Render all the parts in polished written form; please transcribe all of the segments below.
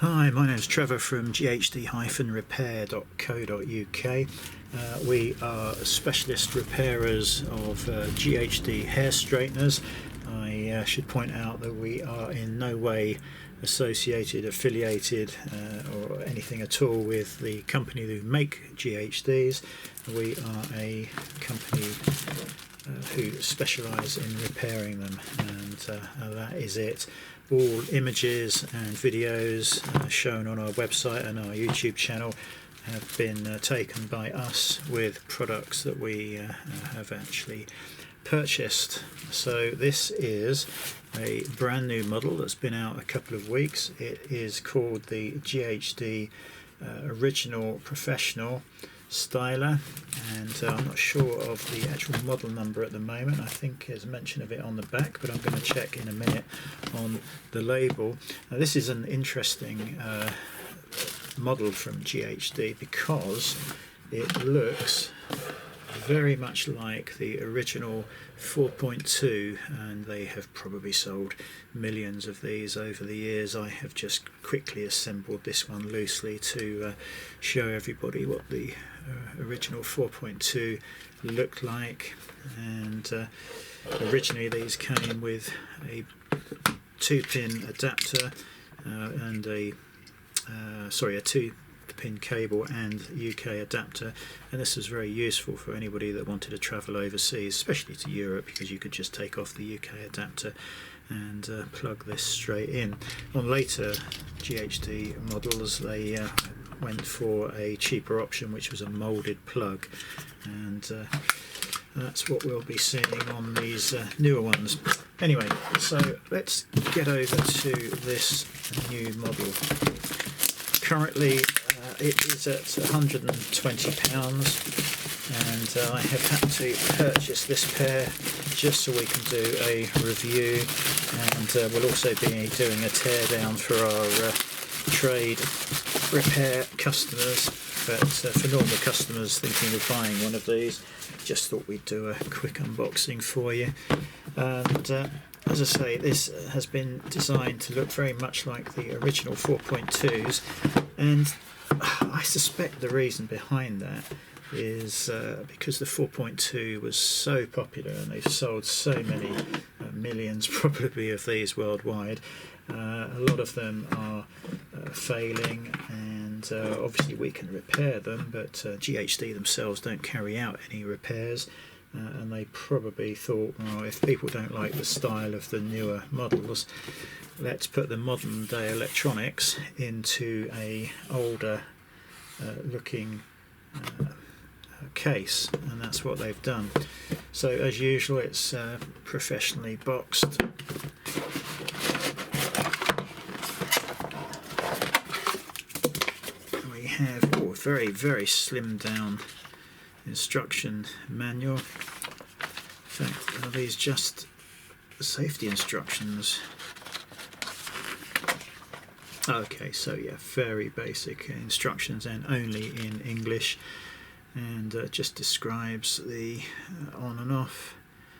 Hi, my name is Trevor from GHD-repair.co.uk. We are specialist repairers of GHD hair straighteners. I should point out that we are in no way associated, affiliated or anything at all with the company who make GHDs. We are a company who specialise in repairing them, and that is it. All images and videos shown on our website and our YouTube channel have been taken by us with products that we have actually purchased. So this is a brand new model that's been out a couple of weeks. It is called the GHD Original Professional Styler, and I'm not sure of the actual model number at the moment. I think there's mention of it on the back, but I'm going to check in a minute on the label. Now, this is an interesting model from GHD because it looks very much like the original 4.2, and they have probably sold millions of these over the years. I have just quickly assembled this one loosely to show everybody what the original 4.2 looked like, and originally these came with a 2-pin adapter and a 2-pin cable and UK adapter, and this was very useful for anybody that wanted to travel overseas, especially to Europe, because you could just take off the UK adapter and plug this straight in. On later GHD models they went for a cheaper option, which was a moulded plug, and that's what we'll be seeing on these newer ones. Anyway, so let's get over to this new model. Currently it is at £120, and I have had to purchase this pair just so we can do a review, and we'll also be doing a tear down for our trade repair customers, but for normal customers thinking of buying one of these, just thought we'd do a quick unboxing for you. And as I say, this has been designed to look very much like the original 4.2s, and I suspect the reason behind that is because the 4.2 was so popular and they've sold so many millions probably of these worldwide. A lot of them are failing, and obviously we can repair them, but GHD themselves don't carry out any repairs, and they probably thought, well, if people don't like the style of the newer models, let's put the modern day electronics into a older looking case, and that's what they've done. So as usual, it's professionally boxed. We have a very slimmed down instruction manual. In fact, are these just safety instructions? Okay, so yeah, very basic instructions and only in English, and just describes the on and off,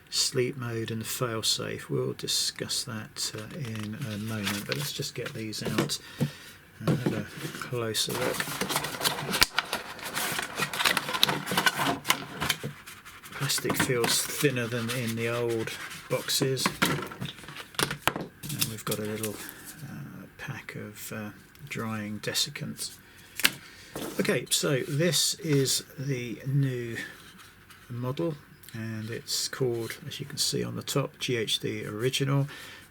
sleep mode and failsafe. We'll discuss that in a moment, but let's just get these out and have a closer look. Plastic feels thinner than in the old boxes, and we've got a little pack of drying desiccants. Okay, so this is the new model, and it's called, as you can see on the top, GHD Original,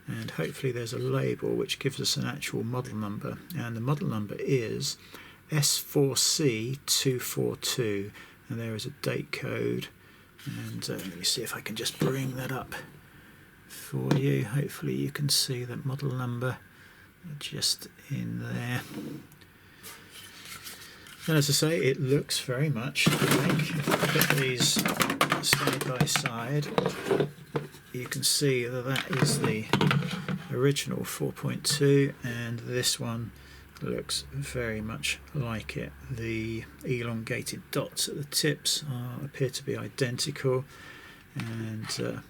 and hopefully there's a label which gives us an actual model number, and the model number is S4C242, and there is a date code, and let me see if I can just bring that up for you. Hopefully you can see that model number just in there. And as I say, it looks very much like, if I put these side by side, you can see that that is the original 4.2, and this one looks very much like it. The elongated dots at the tips appear to be identical, and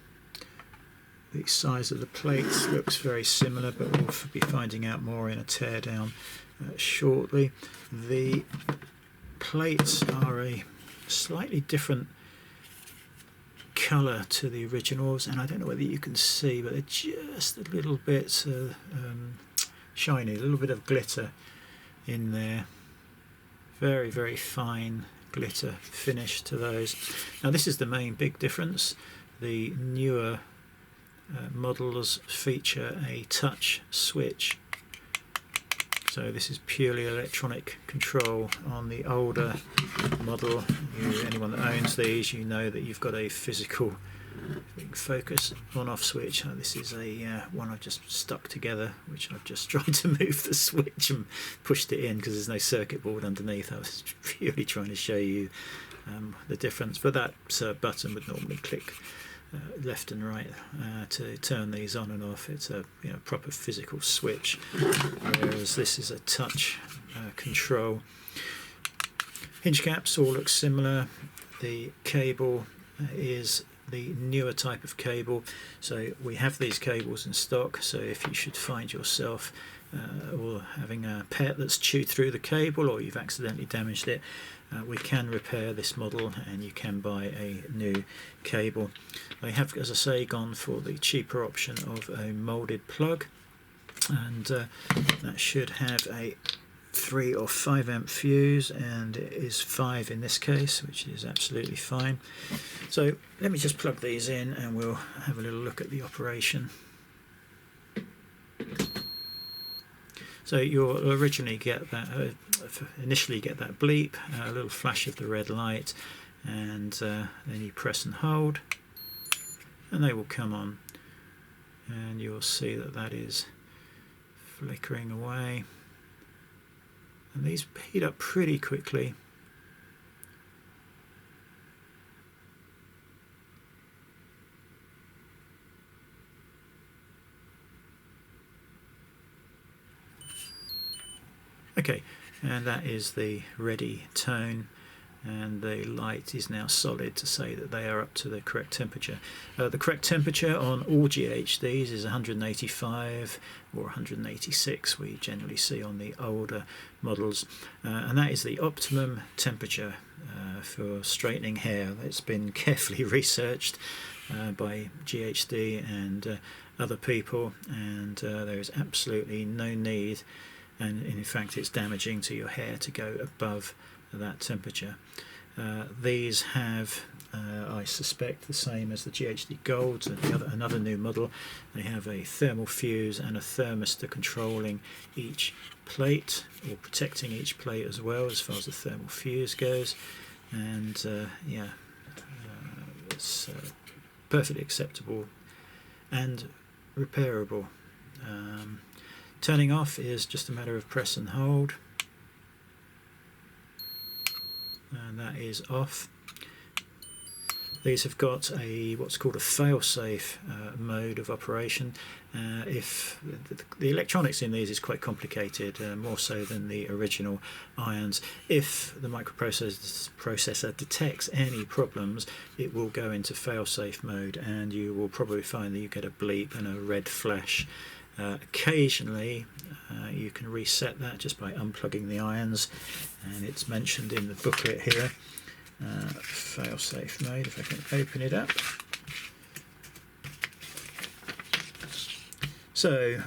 The size of the plates looks very similar, but we'll be finding out more in a teardown shortly. The plates are a slightly different colour to the originals, and I don't know whether you can see, but they're just a little bit shiny, a little bit of glitter in there. Very, very fine glitter finish to those. Now this is the main big difference. The newer models feature a touch switch, so this is purely electronic control. On the older model, anyone that owns these, you know that you've got a physical, if we can focus, on-off switch. This is a one I've just stuck together, which I've just tried to move the switch and pushed it in because there's no circuit board underneath. I was purely trying to show you the difference, but that button would normally click left and right to turn these on and off. It's a proper physical switch, whereas this is a touch control. Hinge caps all look similar. The cable is the newer type of cable, so we have these cables in stock, so if you should find yourself or having a pet that's chewed through the cable, or you've accidentally damaged it, we can repair this model and you can buy a new cable. They have, as I say, gone for the cheaper option of a moulded plug, and that should have a 3 or 5 amp fuse, and it is 5 in this case, which is absolutely fine. So let me just plug these in and we'll have a little look at the operation. So you'll originally get that, initially get that bleep, a little flash of the red light, and then you press and hold, and they will come on, and you'll see that that is flickering away, and these heat up pretty quickly. Okay, and that is the ready tone, and the light is now solid to say that they are up to the correct temperature. The correct temperature on all GHDs is 185 or 186, we generally see on the older models, and that is the optimum temperature for straightening hair. It's been carefully researched by GHD and other people, and there is absolutely no need, and in fact it's damaging to your hair to go above that temperature. These have, I suspect, the same as the GHD Golds, another new model. They have a thermal fuse and a thermistor controlling each plate, or protecting each plate as well, as far as the thermal fuse goes. And it's perfectly acceptable and repairable. Turning off is just a matter of press and hold, and that is off. These have got a what's called a failsafe mode of operation. If the electronics in these is quite complicated, more so than the original irons. If the microprocessor detects any problems, it will go into failsafe mode, and you will probably find that you get a bleep and a red flash. Occasionally you can reset that just by unplugging the irons, and it's mentioned in the booklet here. Failsafe mode, if I can open it up. So,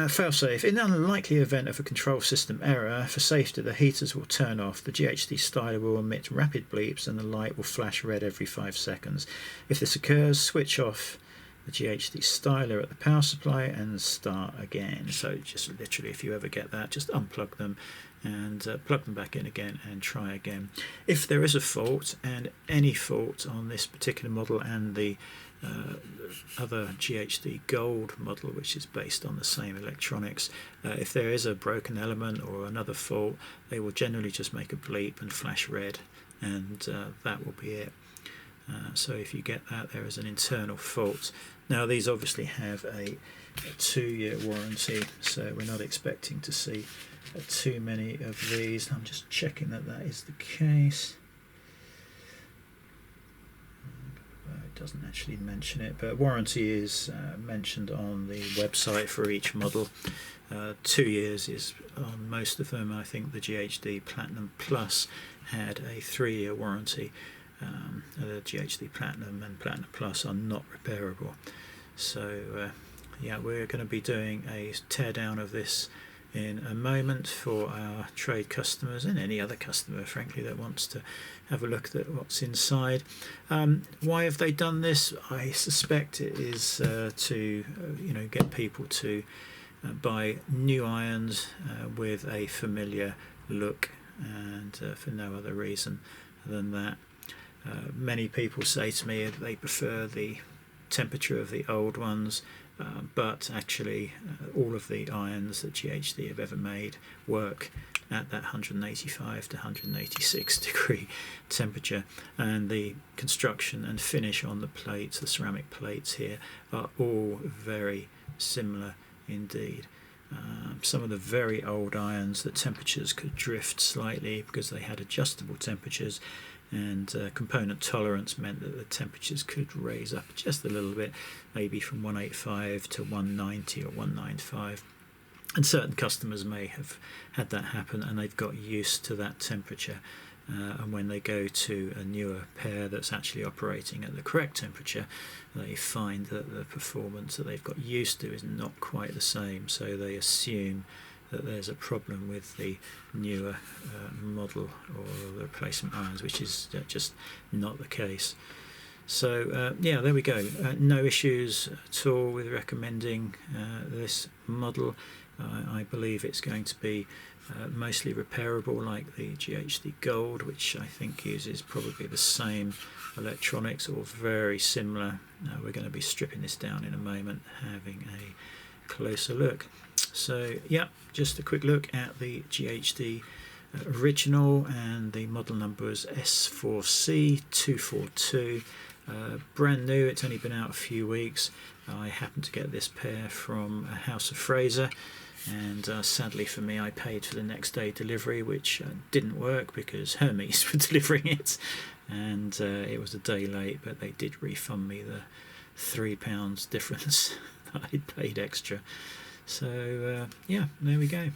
failsafe. In the unlikely event of a control system error, for safety the heaters will turn off, the GHD styler will emit rapid bleeps, and the light will flash red every 5 seconds. If this occurs, switch off the GHD styler at the power supply and start again. So just literally, if you ever get that, just unplug them and plug them back in again and try again. If there is a fault, and any fault on this particular model and the other GHD Gold model, which is based on the same electronics, if there is a broken element or another fault, they will generally just make a bleep and flash red, and that will be it. So if you get that, there is an internal fault. Now these obviously have a 2-year warranty, so we're not expecting to see too many of these. I'm just checking that that is the case. it doesn't actually mention it, but warranty is mentioned on the website for each model. 2 years is on most of them. I think the GHD Platinum Plus had a 3-year warranty. The GHD Platinum and Platinum Plus are not repairable. So yeah, we're going to be doing a teardown of this in a moment for our trade customers and any other customer, frankly, that wants to have a look at what's inside. Why have they done this? I suspect it is to get people to buy new irons with a familiar look, and for no other reason than that. Many people say to me that they prefer the temperature of the old ones, but actually all of the irons that GHD have ever made work at that 185 to 186 degree temperature, and the construction and finish on the plates, the ceramic plates here, are all very similar indeed. Some of the very old irons, the temperatures could drift slightly because they had adjustable temperatures, and component tolerance meant that the temperatures could raise up just a little bit, maybe from 185 to 190 or 195. And certain customers may have had that happen, and they've got used to that temperature. And when they go to a newer pair that's actually operating at the correct temperature, they find that the performance that they've got used to is not quite the same. So they assume that there's a problem with the newer model or the replacement irons, which is just not the case. So yeah, there we go. No issues at all with recommending this model. I believe it's going to be mostly repairable, like the GHD Gold, which I think uses probably the same electronics or very similar. We're going to be stripping this down in a moment, having a closer look. So yeah, just a quick look at the GHD Original, and the model number is S4C242. Brand new, it's only been out a few weeks. I happened to get this pair from House of Fraser, and sadly for me I paid for the next day delivery, which didn't work because Hermes were delivering it, and it was a day late, but they did refund me the £3 difference that I'd paid extra. So yeah, there we go.